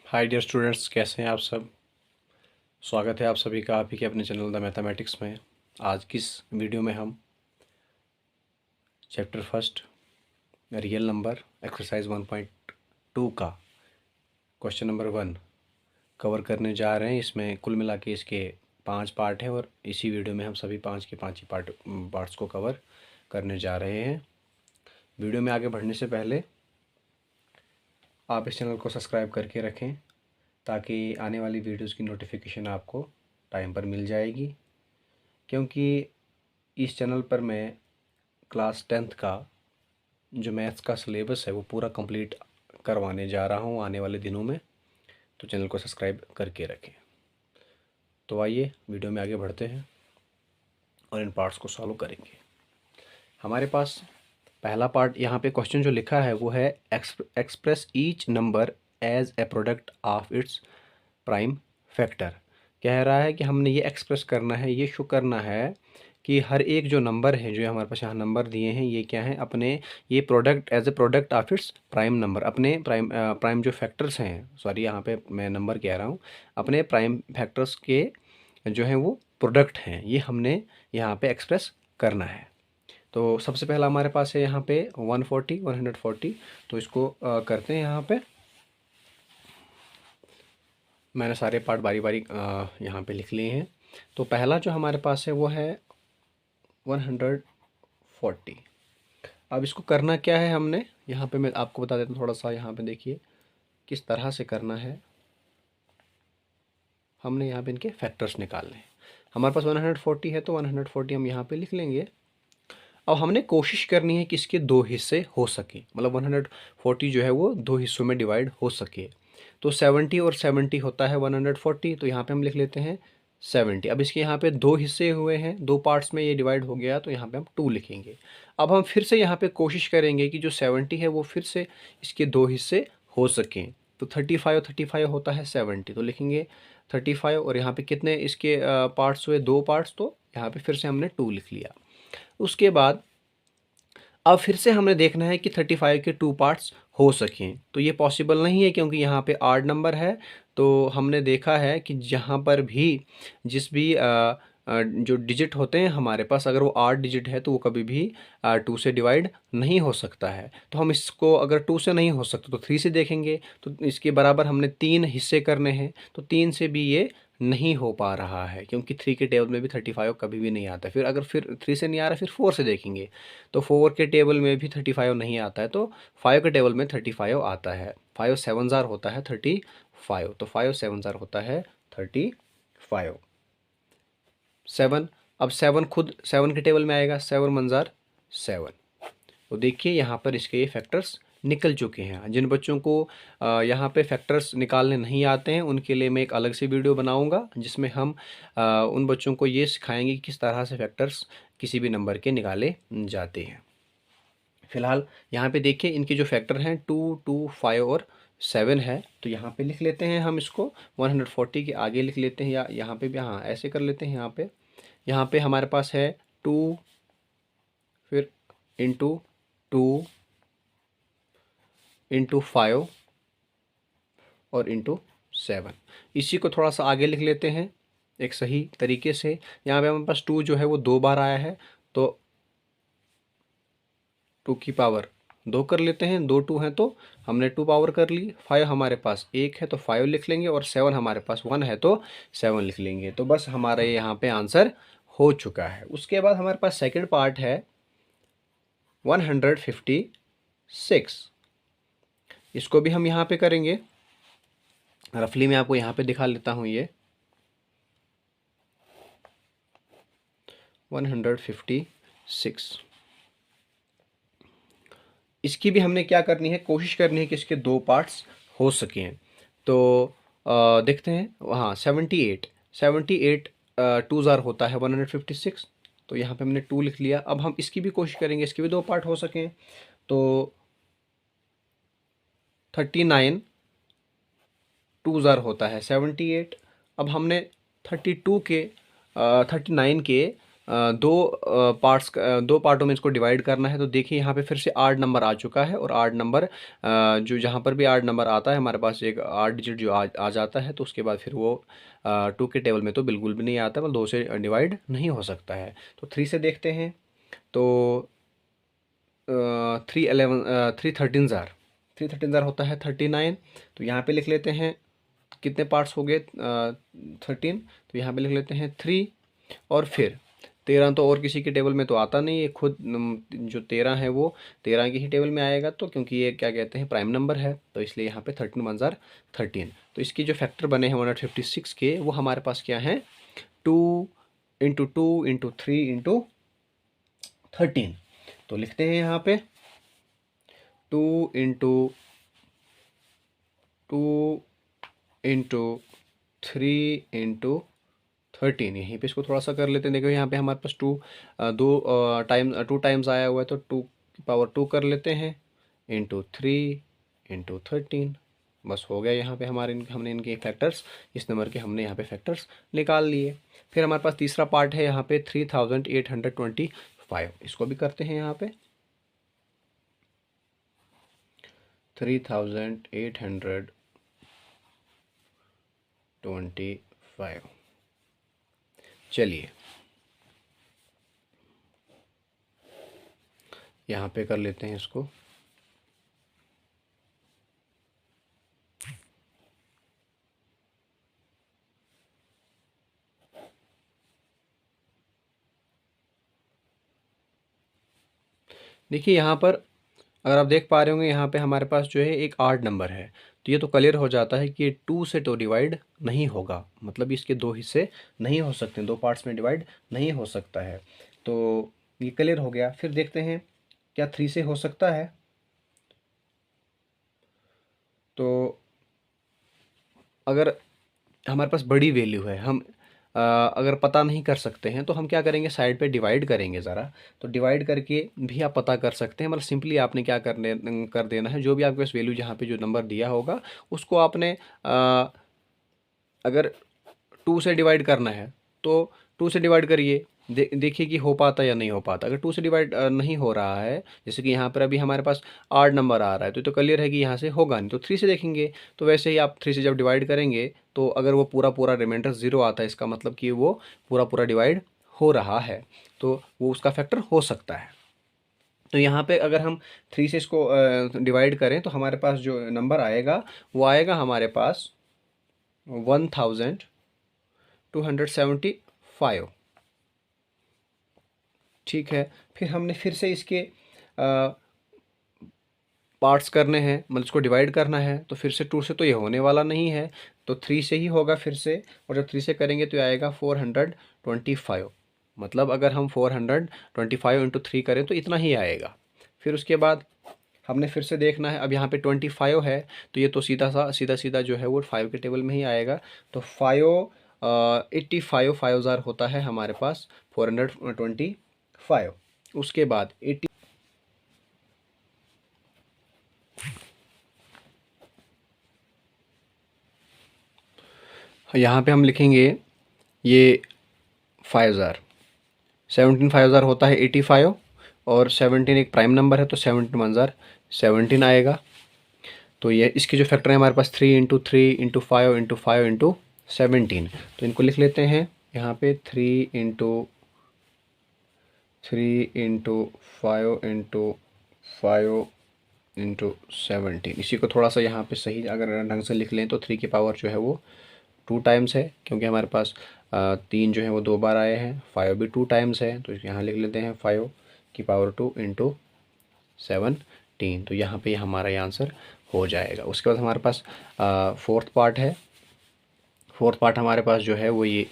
Hi dear students, कैसे हैं आप सब। स्वागत है आप सभी का आप ही के अपने चैनल द मैथमेटिक्स में। आज की इस वीडियो में हम chapter first real number exercise 1.2 का क्वेश्चन नंबर 1 कवर करने जा रहे हैं। इसमें कुल मिला के इसके 5 पार्ट हैं और इसी वीडियो में हम सभी 5 के 5 ही पार्ट्स को कवर करने जा रहे हैं। वीडियो में आगे बढ़ने से पहले आप इस चैनल को सब्सक्राइब करके रखें ताकि आने वाली वीडियोज़ की नोटिफिकेशन आपको टाइम पर मिल जाएगी, क्योंकि इस चैनल पर मैं क्लास 10th का जो मैथ्स का सिलेबस है वो पूरा कंप्लीट करवाने जा रहा हूँ आने वाले दिनों में। तो चैनल को सब्सक्राइब करके रखें। तो आइए वीडियो में आगे बढ़ते हैं और इन पार्ट्स को सॉल्व करेंगे। हमारे पास पहला पार्ट यहाँ पे क्वेश्चन जो लिखा है वो है express each number as a product of its prime factor. कह रहा है कि हमने ये एक्सप्रेस करना है, ये शो करना है कि हर एक जो नंबर है, जो हमारे पास यहाँ नंबर दिए हैं, ये क्या है, अपने ये product as a product of its prime number, अपने प्राइम जो फैक्टर्स हैं, सॉरी यहाँ पे मैं नंबर कह रहा हूँ, अपने प्राइम फैक्टर्स के जो हैं वो प्रोडक्ट हैं, ये हमने यहाँ पे एक्सप्रेस करना है। तो सबसे पहला हमारे पास है यहाँ पे 140 तो इसको करते हैं। यहाँ पे मैंने सारे पार्ट बारी बारी यहाँ पे लिख लिए हैं। तो पहला जो हमारे पास है वो है 140। अब इसको करना क्या है हमने, यहाँ पे मैं आपको बता देता हूँ थोड़ा सा। यहाँ पे देखिए किस तरह से करना है। हमने यहाँ पे इनके फैक्टर्स निकालने हैं। हमारे पास 140 है तो 140 हम यहाँ पे लिख लेंगे। अब हमने कोशिश करनी है कि इसके दो हिस्से हो सके, मतलब 140 जो है वो दो हिस्सों में डिवाइड हो सके। तो 70 और 70 होता है 140, तो यहाँ पे हम लिख लेते हैं 70। अब इसके यहाँ पे दो हिस्से हुए हैं, दो पार्ट्स में ये डिवाइड हो गया, तो यहाँ पे हम 2 लिखेंगे। अब हम फिर से यहाँ पे कोशिश करेंगे कि जो 70 है वो फिर से इसके दो हिस्से हो सकें। तो 35 होता है 70, तो लिखेंगे 35। और यहाँ पे कितने इसके पार्ट्स हुए, दो पार्ट्स, तो यहाँ पे फिर से हमने 2 लिख लिया। उसके बाद अब फिर से हमने देखना है कि 35 के 2 पार्ट्स हो सकें। तो ये पॉसिबल नहीं है क्योंकि यहाँ पे आड नंबर है। तो हमने देखा है कि जहाँ पर भी जिस भी जो डिजिट होते हैं हमारे पास, अगर वो 8 डिजिट है तो वो कभी भी 2 से डिवाइड नहीं हो सकता है। तो हम इसको अगर 2 से नहीं हो सकता तो 3 से देखेंगे। तो इसके बराबर हमने 3 हिस्से करने हैं, तो 3 से भी ये नहीं हो पा रहा है क्योंकि 3 के टेबल में भी 35 कभी भी नहीं आता। फिर अगर फिर 3 से नहीं आ रहा फिर 4 से देखेंगे, तो 4 के टेबल में भी 35 नहीं आता है, तो 5 के टेबल में 35 आता है। 5 7 जार होता है 35, तो 5 7 जार होता है 35। 7, अब 7 खुद 7 के टेबल में आएगा, 7 1 जार 7। तो देखिए यहाँ पर इसके ये फैक्टर्स निकल चुके हैं। जिन बच्चों को यहाँ पे फैक्टर्स निकालने नहीं आते हैं उनके लिए मैं एक अलग से वीडियो बनाऊंगा जिसमें हम उन बच्चों को ये सिखाएंगे कि किस तरह से फैक्टर्स किसी भी नंबर के निकाले जाते हैं। फिलहाल यहाँ पे देखिए इनके जो फैक्टर हैं 2 2 5 और 7 है। तो यहाँ पे लिख लेते हैं हम इसको 140 के आगे लिख लेते हैं, या यहाँ पे भी हाँ ऐसे कर लेते हैं। यहाँ पे हमारे पास है 2, फिर इंटू 2 इंटू 5 और इंटू 7। इसी को थोड़ा सा आगे लिख लेते हैं एक सही तरीके से। यहाँ पे हमारे पास 2 जो है वो 2 बार आया है, तो 2 की पावर 2 कर लेते हैं। 2 2 हैं तो हमने 2 पावर कर ली। 5 हमारे पास 1 है तो 5 लिख लेंगे, और 7 हमारे पास 1 है तो 7 लिख लेंगे। तो बस हमारा यहाँ पे आंसर हो चुका है। उसके बाद हमारे पास सेकंड पार्ट है 156। इसको भी हम यहाँ पे करेंगे। रफली मैं आपको यहाँ पे दिखा लेता हूँ। ये 156, इसकी भी हमने क्या करनी है, कोशिश करनी है कि इसके दो पार्ट्स हो सकें। तो देखते हैं। हाँ 78 2 जार होता है 156, तो यहाँ पे हमने 2 लिख लिया। अब हम इसकी भी कोशिश करेंगे इसके भी दो पार्ट हो सकें। तो 39 2 जार होता है 78। अब हमने 39 के दो पार्टों में इसको डिवाइड करना है। तो देखिए यहाँ पे फिर से आड नंबर आ चुका है, और आड नंबर जो जहाँ पर भी आड नंबर आता है हमारे पास एक आड डिजिट जो आ जाता है, तो उसके बाद फिर वो 2 के टेबल में तो बिल्कुल भी नहीं आता, मतलब 2 से डिवाइड नहीं हो सकता है। तो 3 से देखते हैं। तो 3 13 होता है 39। तो यहाँ पे लिख लेते हैं कितने पार्ट्स हो गए 13। तो यहाँ पे लिख लेते हैं 3, और फिर 13 तो और किसी के टेबल में तो आता नहीं है, खुद जो 13 है वो 13 की ही टेबल में आएगा। तो क्योंकि ये क्या कहते हैं प्राइम नंबर है, तो इसलिए यहाँ पे 13 वन ज़ार 13। तो इसकी जो फैक्टर बने हैं 156 के, वो हमारे पास क्या है 2 × 2 × 3 × 13। तो लिखते हैं यहाँ पे 2 × 2 × 3 × 13। यहीं पे इसको थोड़ा सा कर लेते हैं। देखो यहाँ पे हमारे पास 2 टाइम्स आया हुआ है, तो 2 की पावर 2 कर लेते हैं, × 3 × 13। बस हो गया। यहाँ पे हमने इनके फैक्टर्स, इस नंबर के हमने यहाँ पे फैक्टर्स निकाल लिए। फिर हमारे पास तीसरा पार्ट है यहाँ पे 3825। इसको भी करते हैं यहाँ पे 3825। चलिए यहाँ पे कर लेते हैं इसको। देखिए यहाँ पर अगर आप देख पा रहे होंगे, यहाँ पे हमारे पास जो है एक आड नंबर है। तो ये तो क्लियर हो जाता है कि ये 2 से तो डिवाइड नहीं होगा, मतलब इसके दो हिस्से नहीं हो सकते, दो पार्ट्स में डिवाइड नहीं हो सकता है। तो ये क्लियर हो गया। फिर देखते हैं क्या 3 से हो सकता है। तो अगर हमारे पास बड़ी वैल्यू है, हम अगर पता नहीं कर सकते हैं, तो हम क्या करेंगे, साइड पे डिवाइड करेंगे ज़रा। तो डिवाइड करके भी आप पता कर सकते हैं। मतलब सिंपली आपने क्या कर देना है, जो भी आपके पास वैल्यू जहाँ पे जो नंबर दिया होगा उसको आपने अगर 2 से डिवाइड करना है तो 2 से डिवाइड करिए। देखिए कि हो पाता या नहीं हो पाता। अगर 2 से डिवाइड नहीं हो रहा है, जैसे कि यहाँ पर अभी हमारे पास आड नंबर आ रहा है, तो क्लियर है कि यहाँ से होगा नहीं, तो 3 से देखेंगे। तो वैसे ही आप 3 से जब डिवाइड करेंगे, तो अगर वो पूरा पूरा रिमाइंडर 0 आता है, इसका मतलब कि वो पूरा पूरा डिवाइड हो रहा है, तो वो उसका फैक्टर हो सकता है। तो यहाँ पे अगर हम 3 से इसको डिवाइड करें, तो हमारे पास जो नंबर आएगा वो आएगा हमारे पास 1275। ठीक है। फिर हमने फिर से इसके पार्ट्स करने हैं, मतलब इसको डिवाइड करना है। तो फिर से 2 से तो ये होने वाला नहीं है, तो 3 से ही होगा फिर से। और जब 3 से करेंगे तो ये आएगा 425। मतलब अगर हम 425 इंटू 3 करें तो इतना ही आएगा। फिर उसके बाद हमने फिर से देखना है। अब यहाँ पे 25 है, तो ये तो सीधा सीधा जो है वो 5 के टेबल में ही आएगा। तो 85 5,000 होता है हमारे पास 425। उसके बाद 80, यहाँ पे हम लिखेंगे ये 5,000, 17 5,000 होता है 85, और 17 एक प्राइम नंबर है, तो 17 1,000 17 आएगा। तो ये इसके जो फैक्टर है हमारे पास 3 × 3 × 5 × 5 × 17। तो इनको लिख लेते हैं यहाँ पे 3 × 5 × 5 × 17। इसी को थोड़ा सा यहाँ पे सही अगर ढंग से लिख लें, तो 3 की पावर जो है वो 2 टाइम्स है, क्योंकि हमारे पास 3 जो है वो 2 बार आए हैं। 5 भी 2 टाइम्स है, तो यहाँ लिख लेते हैं 5 की पावर 2 × 17। तो यहाँ पे हमारा ये आंसर हो जाएगा। उसके बाद हमारे पास फोर्थ पार्ट है। फोर्थ पार्ट हमारे पास जो है वो ये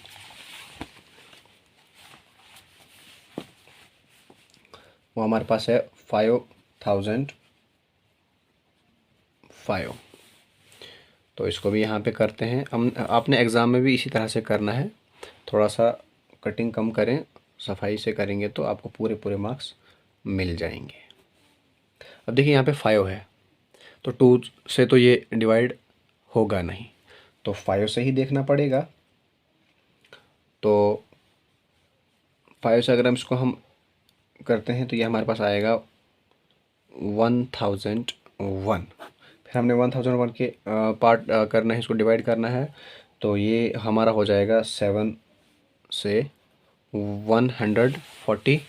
हमारे पास है 5,005। तो इसको भी यहाँ पे करते हैं। हम आपने एग्ज़ाम में भी इसी तरह से करना है, थोड़ा सा कटिंग कम करें, सफाई से करेंगे तो आपको पूरे पूरे मार्क्स मिल जाएंगे। अब देखिए यहाँ पे 5 है, तो 2 से तो ये डिवाइड होगा नहीं, तो 5 से ही देखना पड़ेगा। तो 5 से अगर हम इसको हम करते हैं तो ये हमारे पास आएगा 1001। फिर हमने 1001 के पार्ट करना है, इसको डिवाइड करना है, तो ये हमारा हो जाएगा 7 से 143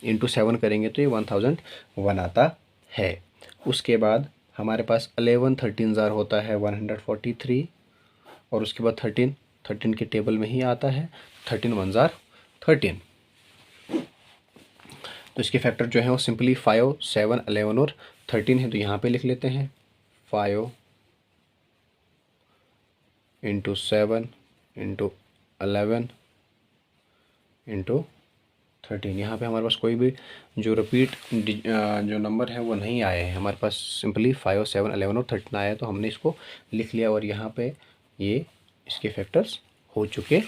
इंटू 7 करेंगे तो ये 1001 आता है। उसके बाद हमारे पास 11 13 ज़ार होता है 143, और उसके बाद 13 के टेबल में ही आता है 13 1 ज़ार 13। तो इसके फैक्टर जो है वो सिंपली 5 7 11 और 13 है, तो यहाँ पे लिख लेते हैं 5 इंटू 7 इंटू 11 इंटू 13। यहाँ पे हमारे पास कोई भी जो रिपीट जो नंबर है वो नहीं आए हैं, हमारे पास सिंपली 5 7 11 और 13 आया, तो हमने इसको लिख लिया और यहाँ पे ये इसके फैक्टर्स हो चुके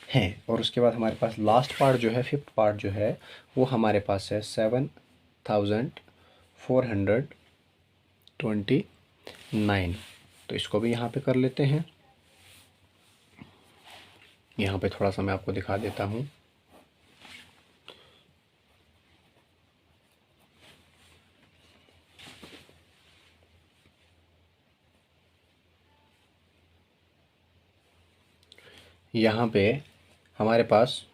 हैं। और उसके बाद हमारे पास लास्ट पार्ट जो है, फिफ्थ पार्ट जो है, वो हमारे पास है 7429। तो इसको भी यहाँ पे कर लेते हैं। यहाँ पे थोड़ा सा मैं आपको दिखा देता हूँ। यहाँ पे हमारे पास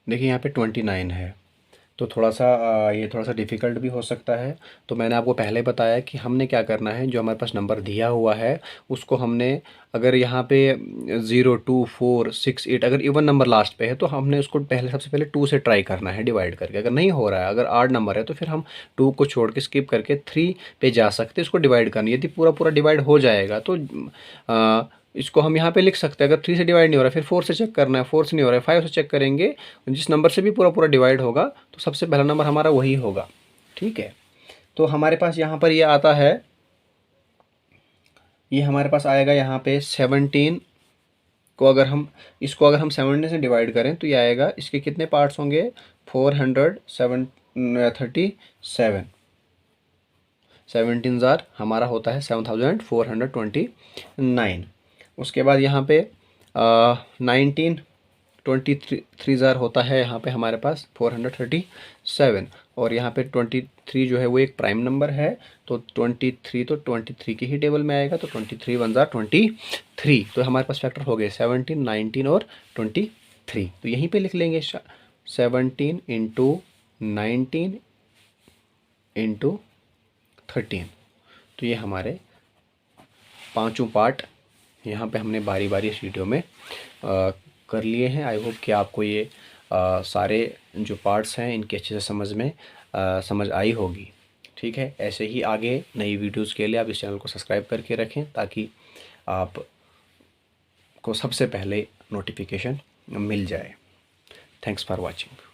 देखिए यहाँ पे 29 है, तो थोड़ा सा ये थोड़ा सा डिफ़िकल्ट भी हो सकता है। तो मैंने आपको पहले बताया कि हमने क्या करना है, जो हमारे पास नंबर दिया हुआ है उसको हमने, अगर यहाँ पे 0 2 4 6 8 अगर इवन नंबर लास्ट पे है तो हमने उसको पहले सबसे पहले 2 से ट्राई करना है डिवाइड करके। अगर नहीं हो रहा है, अगर आड नंबर है, तो फिर हम 2 को छोड़ के स्किप करके 3 पे जा सकते हैं, इसको डिवाइड करनी। यदि पूरा पूरा डिवाइड हो जाएगा तो इसको हम यहाँ पे लिख सकते हैं। अगर 3 से डिवाइड नहीं हो रहा है, फिर 4 से चेक करना है, 4 से नहीं हो रहा है, 5 से चेक करेंगे। जिस नंबर से भी पूरा पूरा डिवाइड होगा तो सबसे पहला नंबर हमारा वही होगा। ठीक है, तो हमारे पास यहाँ पर ये आता है, ये हमारे पास आएगा यहाँ पे 17 को अगर हम इसको अगर हम 17 से डिवाइड करें तो ये आएगा, इसके कितने पार्ट्स होंगे, 437। 17 ज़ार हमारा होता है 7429। उसके बाद यहाँ पे 19 23 ज़ार होता है यहाँ पे हमारे पास 437, और यहाँ पे 23 जो है वो एक प्राइम नंबर है, तो 23 तो 23 के ही टेबल में आएगा, तो 23 1 ज़ार 23। तो हमारे पास फैक्टर हो गए 17 19 और 23। तो यहीं पे लिख लेंगे 17 इंटू 19 इंटू 13। तो ये हमारे पांचों पार्ट यहाँ पे हमने बारी बारी इस वीडियो में कर लिए हैं। आई होप कि आपको ये सारे जो पार्ट्स हैं इनकी अच्छे से समझ आई होगी। ठीक है, ऐसे ही आगे नई वीडियोस के लिए आप इस चैनल को सब्सक्राइब करके रखें, ताकि आप को सबसे पहले नोटिफिकेशन मिल जाए। Thanks for watching.